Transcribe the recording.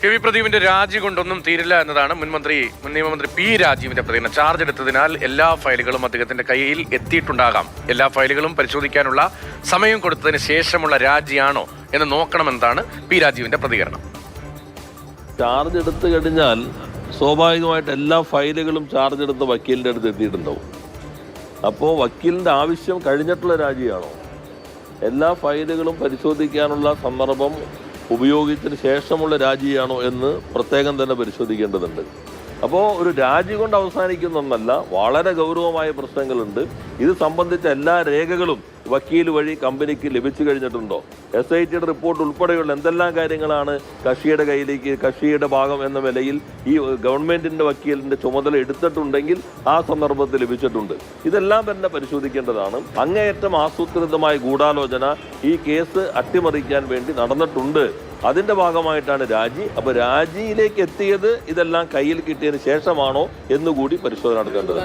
കെ.വി. പ്രദീപിന്റെ രാജി കൊണ്ടൊന്നും തീരില്ല എന്നതാണ് മുൻ നിയമമന്ത്രി പി രാജീവിന്റെ പ്രതികരണം. ചാർജ് എടുത്തതിനാൽ എല്ലാ ഫയലുകളും അദ്ദേഹത്തിന്റെ കയ്യിൽ എത്തിയിട്ടുണ്ടാകാം. എല്ലാ ഫയലുകളും പരിശോധിക്കാനുള്ള സമയം കൊടുത്തതിന് ശേഷമുള്ള രാജിയാണോ എന്ന് നോക്കണമെന്നാണ് പി രാജീവിന്റെ പ്രതികരണം. ചാർജ് എടുത്തു കഴിഞ്ഞാൽ സ്വാഭാവികമായിട്ട് എല്ലാ ഫയലുകളും ചാർജ് എടുത്ത് വക്കീലിന്റെ അടുത്ത് എത്തിയിട്ടുണ്ടാവും. അപ്പോൾ വക്കീലിന്റെ ആവശ്യം കഴിഞ്ഞിട്ടുള്ള രാജിയാണോ? എല്ലാ ഫയലുകളും പരിശോധിക്കാനുള്ള സന്ദർഭം ഉപയോഗിച്ചതിന് ശേഷമുള്ള രാജിയാണോ എന്ന് പ്രത്യേകം തന്നെ പരിശോധിക്കേണ്ടതുണ്ട്. അപ്പോൾ ഒരു രാജി കൊണ്ട് അവസാനിക്കുന്നൊന്നല്ല, വളരെ ഗൗരവമായ പ്രശ്നങ്ങളുണ്ട്. ഇത് സംബന്ധിച്ച എല്ലാ രേഖകളും വക്കീൽ വഴി കമ്പനിക്ക് ലഭിച്ചു കഴിഞ്ഞിട്ടുണ്ടോ? SITയുടെ റിപ്പോർട്ട് ഉൾപ്പെടെയുള്ള എന്തെല്ലാം കാര്യങ്ങളാണ് കക്ഷിയുടെ കയ്യിലേക്ക്, കക്ഷിയുടെ ഭാഗം എന്ന നിലയിൽ ഈ ഗവൺമെന്റിന്റെ വക്കീലിന്റെ ചുമതല എടുത്തിട്ടുണ്ടെങ്കിൽ ആ സന്ദർഭത്തിൽ ലഭിച്ചിട്ടുണ്ട്. ഇതെല്ലാം തന്നെ പരിശോധിക്കേണ്ടതാണ്. അങ്ങേയറ്റം ആസൂത്രിതമായ ഗൂഢാലോചന ഈ കേസ് അട്ടിമറിക്കാൻ വേണ്ടി നടന്നിട്ടുണ്ട്. അതിന്റെ ഭാഗമായിട്ടാണ് രാജി. അപ്പോൾ രാജിയിലേക്ക് എത്തിയത് ഇതെല്ലാം കയ്യിൽ കിട്ടിയതിന് ശേഷമാണോ എന്നുകൂടി പരിശോധന നടത്തേണ്ടത്.